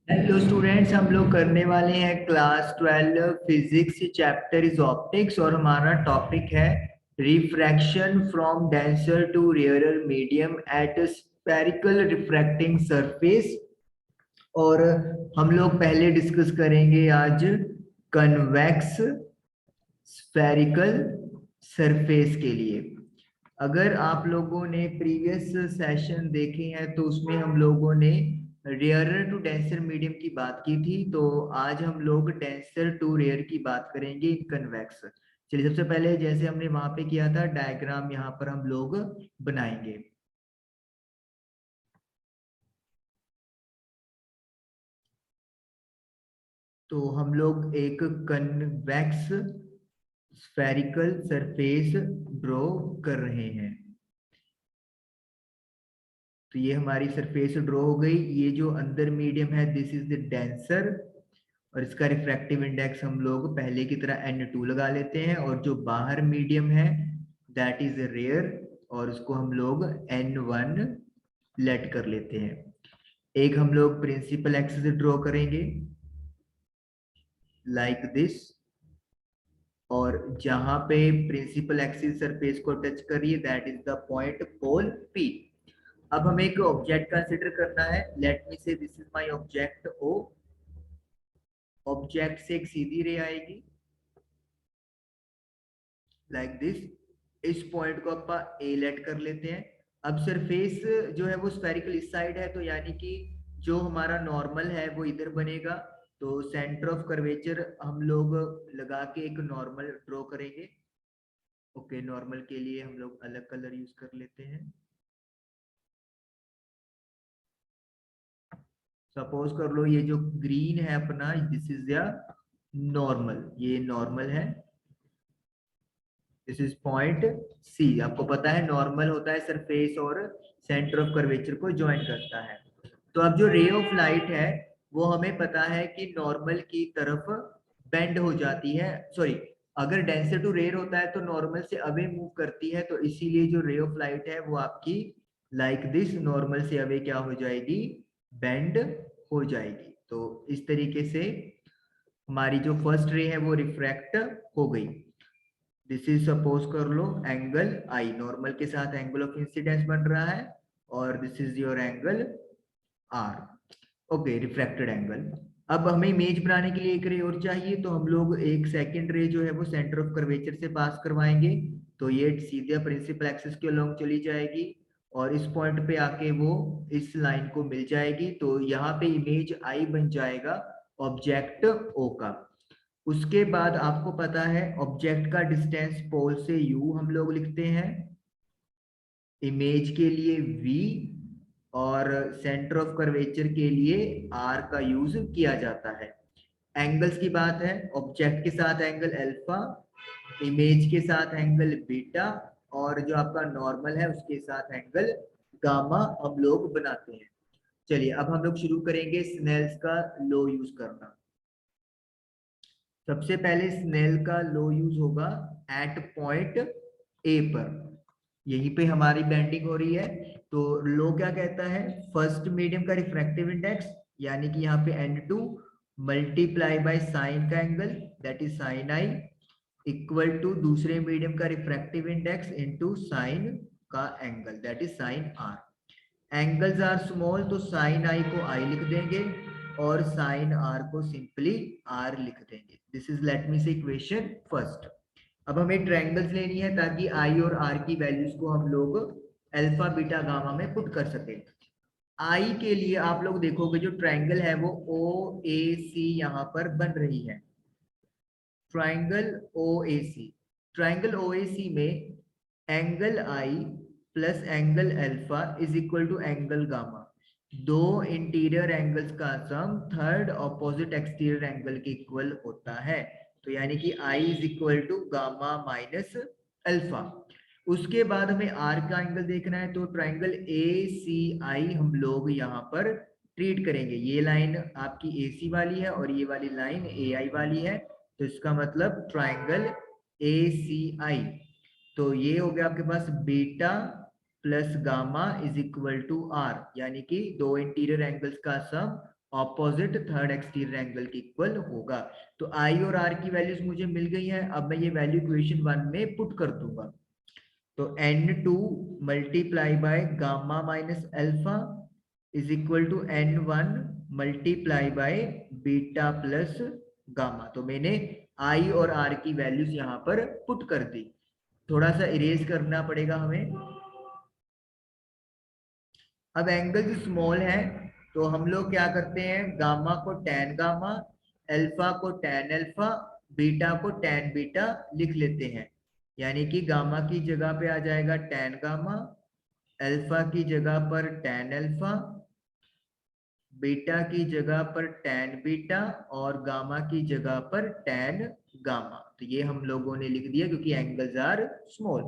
Hello students, हम लोग करने वाले हैं class 12 physics chapter is optics और हमारा टॉपिक है refraction from denser to rarer medium at spherical refracting surface. और हम लोग पहले डिस्कस करेंगे आज कन्वेक्स स्फेरिकल सरफेस के लिए। अगर आप लोगों ने प्रीवियस सेशन देखे हैं तो उसमें हम लोगों ने रेयरर टू डेंसर मीडियम की बात की थी, तो आज हम लोग डेंसर टू रेयर की बात करेंगे इन कन्वेक्स। चलिए, सबसे पहले जैसे हमने वहां पे किया था डायग्राम यहाँ पर हम लोग बनाएंगे। तो हम लोग एक कन्वेक्स स्फेरिकल सरफेस ड्रॉ कर रहे हैं। तो ये हमारी सरफेस ड्रॉ हो गई। ये जो अंदर मीडियम है दिस इज द डेंसर, और इसका रिफ्रैक्टिव इंडेक्स हम लोग पहले की तरह N2 लगा लेते हैं। और जो बाहर मीडियम है दैट इज रेयर, और उसको हम लोग N1 लेट कर लेते हैं। एक हम लोग प्रिंसिपल एक्सिस ड्रॉ करेंगे लाइक दिस, और जहां पे प्रिंसिपल एक्सिस सरफेस को टच करिए that is the point pole P। अब हमें एक ऑब्जेक्ट कंसिडर करना है। लेट मी से this is my object O। Object से एक सीधी रे आएगी लाइक दिस। इस पॉइंट को आप ए लेट कर लेते हैं। अब सरफेस जो है वो स्फेरिकल इस साइड है, तो यानी कि जो हमारा नॉर्मल है वो इधर बनेगा। तो सेंटर ऑफ कर्वेचर हम लोग लगा के एक नॉर्मल ड्रॉ करेंगे। ओके, नॉर्मल के लिए हम लोग अलग कलर यूज कर लेते हैं। सपोज कर लो ये जो ग्रीन है अपना दिस इज द नॉर्मल, ये नॉर्मल है। This is point C. आपको पता है नॉर्मल होता है सरफेस और सेंटर ऑफ कर्वेचर को ज्वाइन करता है। तो अब जो रे ऑफ लाइट है वो हमें पता है कि नॉर्मल की तरफ बेंड हो जाती है। सॉरी, अगर डेंसर टू रेयर होता है तो नॉर्मल से अवे मूव करती है, तो इसीलिए जो रे ऑफ लाइट है वो आपकी लाइक दिस नॉर्मल से अवे क्या हो जाएगी, बेंड हो जाएगी। तो इस तरीके से हमारी जो फर्स्ट रे है वो रिफ्रैक्ट हो गई। दिस इज सपोज कर लो एंगल आई, नॉर्मल के साथ एंगल ऑफ इंसिडेंस बन रहा है, और this is your angle R. Okay, refracted angle. अब हमें इमेज बनाने के लिए एक रे और चाहिए, तो हम लोग एक सेकंड रे जो है वो सेंटर ऑफ कर्वेचर से पास करवाएंगे। तो ये सीधे प्रिंसिपल एक्सिस के अलोंग चली जाएगी, और इस पॉइंट पे आके वो इस लाइन को मिल जाएगी। तो यहाँ पे इमेज आई बन जाएगा ऑब्जेक्ट ओ का। उसके बाद आपको पता है ऑब्जेक्ट का डिस्टेंस पोल से u हम लोग लिखते हैं, इमेज के लिए v, और सेंटर ऑफ कर्वेचर के लिए r का यूज किया जाता है। एंगल्स की बात है, ऑब्जेक्ट के साथ एंगल अल्फा, इमेज के साथ एंगल बीटा, और जो आपका नॉर्मल है उसके साथ एंगल गामा हम लोग बनाते हैं। चलिए, अब हम लोग शुरू करेंगे स्नेल्स का लो यूज करना। सबसे पहले स्नेल का लो यूज होगा एट पॉइंट ए पर। यहीं पे हमारी बेंडिंग हो रही है। तो लो क्या कहता है, फर्स्ट मीडियम का रिफ्रैक्टिव इंडेक्स, यानी कि यहाँ पे N2 मल्टीप्लाई बाय साइन का angle that is sine I, equal to दूसरे मीडियम का रिफ्रैक्टिव इंडेक्स इनटू साइन का angle that is sine R. Angles are small तो साइन आई को आई लिख देंगे, और साइन आर को सिंपली आर लिख देंगे। दिस इज लेट मी से इक्वेशन फर्स्ट। अब हमें ट्रायंगल्स लेनी है ताकि आई और आर की वैल्यूज को हम लोग अल्फा बीटा गामा में पुट कर सके। आई के लिए आप लोग देखोगे जो ट्रायंगल है वो ओ ए सी यहाँ पर बन रही है। Triangle O A C, triangle O A C में angle I plus angle alpha is equal to angle gamma. दो इंटीरियर एंगल्स का sum third opposite exterior angle के इक्वल होता है। तो यानी कि I is equal to gamma minus alpha. उसके बाद हमें आर का एंगल देखना है, तो ट्राइंगल ए सी आई हम लोग यहाँ पर ट्रीट करेंगे। ये लाइन आपकी ए सी वाली है और ये वाली लाइन ए आई वाली है, तो इसका मतलब ट्राइंगल ए सी आई। तो ये हो गया आपके पास beta plus gamma is equal to R, यानी कि दो इंटीरियर एंगल्स का sum opposite third exterior angle के इक्वल होगा। तो आई और आर की वैल्यूज मुझे मिल गई है। अब मैं ये वैल्यू इक्वेशन 1 में पुट कर दूंगा। तो N2 multiply by gamma minus alpha is equal to N1 multiply by beta plus gamma. तो मैंने आई और आर की वैल्यूज यहाँ पर पुट कर दी। थोड़ा सा इरेज करना पड़ेगा हमें। अब एंगल जो स्मॉल है तो हम लोग क्या करते हैं, गामा को टैन गामा, अल्फा को टैन अल्फा, बीटा को टैन बीटा लिख लेते हैं। यानी कि गामा की जगह पे आ जाएगा टैन गामा, अल्फा की जगह पर टैन अल्फा, बीटा की जगह पर टैन बीटा और गामा की जगह पर टैन गामा। तो ये हम लोगों ने लिख दिया क्योंकि angles are small.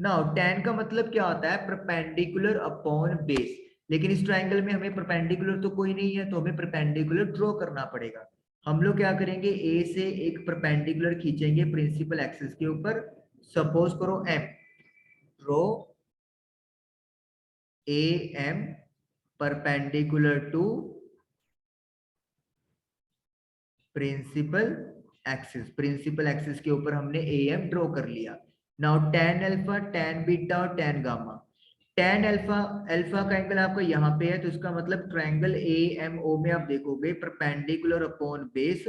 Now tan का मतलब क्या होता है, परपेंडिकुलर अपॉन बेस। लेकिन इस ट्रायंगल में हमें परपेंडिकुलर तो कोई नहीं है, तो हमें परपेंडिकुलर ड्रॉ करना पड़ेगा। हम लोग क्या करेंगे, ए से एक परपेंडिकुलर खींचेंगे प्रिंसिपल एक्सिस के ऊपर। सपोज करो M, draw A M perpendicular to principal axis. Principal axis के ऊपर हमने ए एम ड्रॉ कर लिया। Now tan alpha, tan beta और tan gamma. Tan alpha, alpha का एंगल आपका यहाँ पे है, तो इसका मतलब ट्रायंगल ए एम ओ में आप देखोगे perpendicular upon base,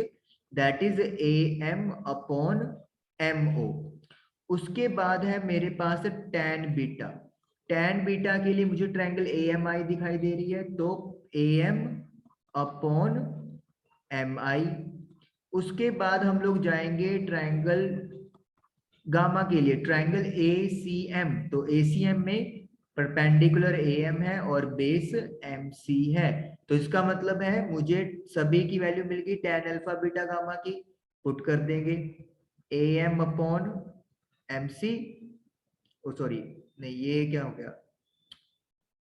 that is A M upon M O. उसके बाद है मेरे पास टैन बीटा। टैन बीटा के लिए मुझे ट्रायंगल ए एम आई दिखाई दे रही है, तो ए एम अपॉन एम आई। उसके बाद हम लोग जाएंगे ट्रायंगल गामा के लिए, ट्रायंगल ए सी एम। तो ए सी एम में परपेंडिकुलर ए एम है और बेस एम सी है। तो इसका मतलब है मुझे सभी की वैल्यू मिल गई टैन अल्फा बीटा गामा की, पुट कर देंगे A M upon M C. Oh sorry, नहीं ये क्या हो गया,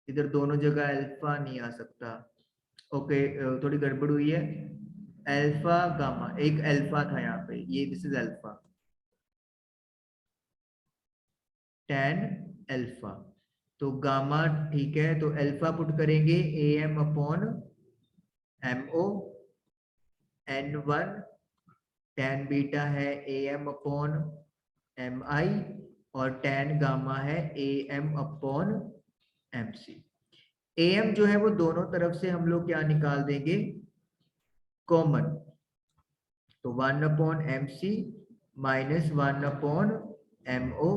इधर दोनों जगह अल्फा नहीं आ सकता। ओके, थोड़ी गड़बड़ हुई है। अल्फा गामा, एक अल्फा था यहाँ पे, ये this is alpha, tan alpha. तो गामा ठीक है, तो अल्फा पुट करेंगे A M upon M O, N one tan beta है A M upon M I और टैन गामा है A M upon M C. A M जो है वो दोनों तरफ से हम लोग क्या निकाल देंगे, कॉमन। तो 1 upon M C minus 1 upon M O,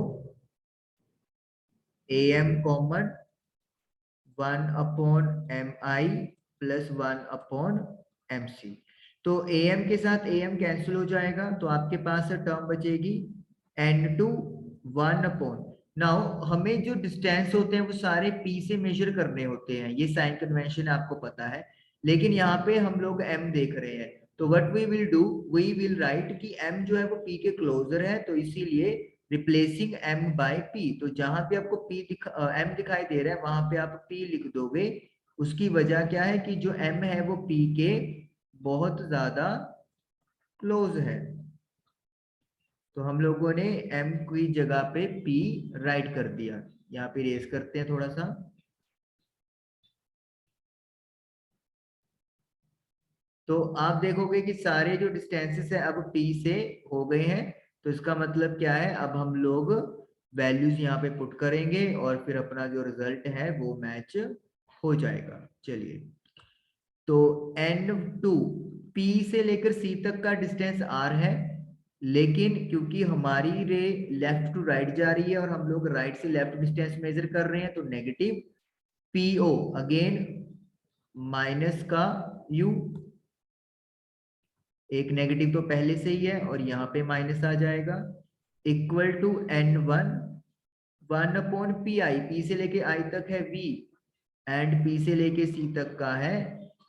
A M common 1 upon M I plus 1 upon M C. तो ए एम के साथ ए एम कैंसिल हो जाएगा, तो आपके पास टर्म बचेगी एन टू 1 अपॉन। नाउ हमें जो डिस्टेंस होते हैं वो सारे पी से मेजर करने होते हैं, ये साइन कन्वेंशन आपको पता है। लेकिन यहाँ पे हम लोग एम देख रहे हैं, तो what we will do, we will write कि एम जो है वो पी के क्लोजर है, तो इसीलिए रिप्लेसिंग m बाय p। तो जहां पे आपको m दिखाई दे रहा है वहां पे आप p लिख दोगे। उसकी वजह क्या है कि जो m है वो p के बहुत ज्यादा क्लोज है, तो हम लोगों ने m की जगह पे p राइट कर दिया। यहाँ पे रेस करते हैं थोड़ा सा। तो आप देखोगे कि सारे जो डिस्टेंसेस है अब p से हो गए हैं। तो इसका मतलब क्या है, अब हम लोग वैल्यूज यहाँ पे पुट करेंगे और फिर अपना जो रिजल्ट है वो मैच हो जाएगा। चलिए, तो N2 P से लेकर C तक का डिस्टेंस R है, लेकिन क्योंकि हमारी रे लेफ्ट टू राइट जा रही है और हम लोग राइट से लेफ्ट डिस्टेंस मेजर कर रहे हैं, तो नेगेटिव PO अगेन माइनस का U, एक नेगेटिव तो पहले से ही है और यहाँ पे माइनस आ जाएगा, equal to N1 1 upon P I, P से लेके आई तक है V एंड P से लेके C तक का है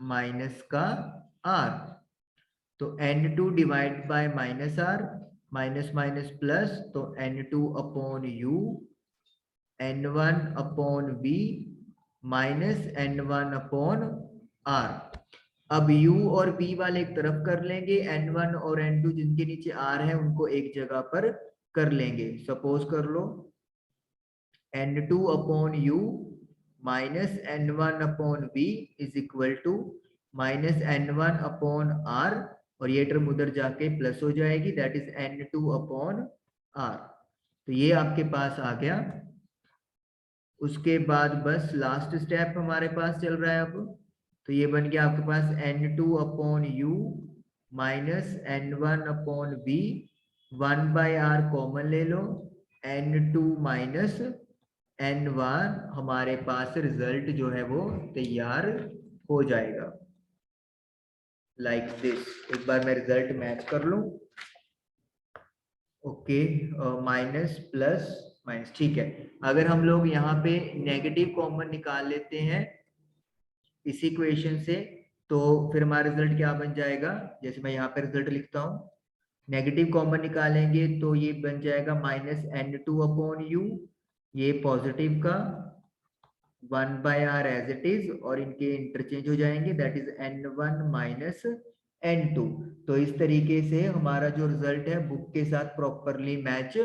माइनस का R। तो N2 divide by minus R, minus minus plus, तो N2 upon U, N1 upon V minus N1 upon R। अब U और V वाले एक तरफ कर लेंगे, N1 और N2 जिनके नीचे R है उनको एक जगह पर कर लेंगे। सपोज कर लो N2 upon U minus N1 upon V is equal to minus n1 upon R, और ये टर्म उधर जाके प्लस हो जाएगी, that is n2 upon are. तो ये आपके पास आ गया। उसके बाद बस लास्ट स्टेप हमारे पास चल रहा है अब। तो ये बन गया आपके पास n2 upon U minus n1 upon B, 1/r common ले लो, n2 माइनस n1, हमारे पास रिजल्ट जो है वो तैयार हो जाएगा लाइक दिस। एक बार मैं रिजल्ट मैच कर लूं। ओके, माइनस प्लस माइनस, ठीक है। अगर हम लोग यहाँ पे नेगेटिव कॉमन निकाल लेते हैं इस इक्वेशन से, तो फिर हमारा रिजल्ट क्या बन जाएगा, जैसे मैं यहाँ पे रिजल्ट लिखता हूँ, नेगेटिव कॉमन निकालेंगे तो ये बन जाएगा माइनस n2 अपॉन यू, ये पॉजिटिव का 1/r एज इट इज, और इनके इंटरचेंज हो जाएंगे, that is n1 minus n2। तो इस तरीके से हमारा जो रिजल्ट है बुक के साथ प्रॉपरली मैच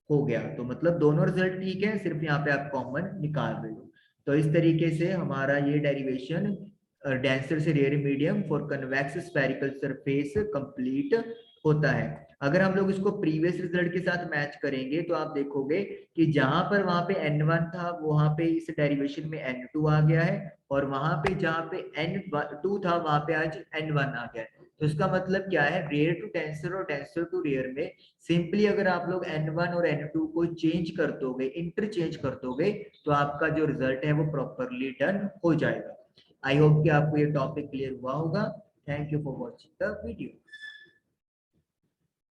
हो गया। तो मतलब दोनों रिजल्ट ठीक है, सिर्फ यहाँ पे आप कॉमन निकाल रहे हो। तो इस तरीके से हमारा ये डेरिवेशन डेंसर से rare medium for convex spherical surface complete होता है। अगर हम लोग इसको प्रीवियस रिजल्ट के साथ मैच करेंगे तो आप देखोगे कि जहां पर वहां पे n1 था वहां पे इस डेरिवेशन में n2 आ गया है, और वहां पे जहां पे n2 था वहां पे आज n1 आ गया है। तो इसका मतलब क्या है, रेयर टू डेंसर और डेंसर टू रेयर में सिंपली अगर आप लोग n1 और n2 को चेंज कर दोगे, इंटरचेंज कर दोगे, तो आपका जो रिजल्ट है वो प्रॉपरली डन हो जाएगा। आई होप कि आपको ये टॉपिक क्लियर हुआ होगा। Thank you for watching the video.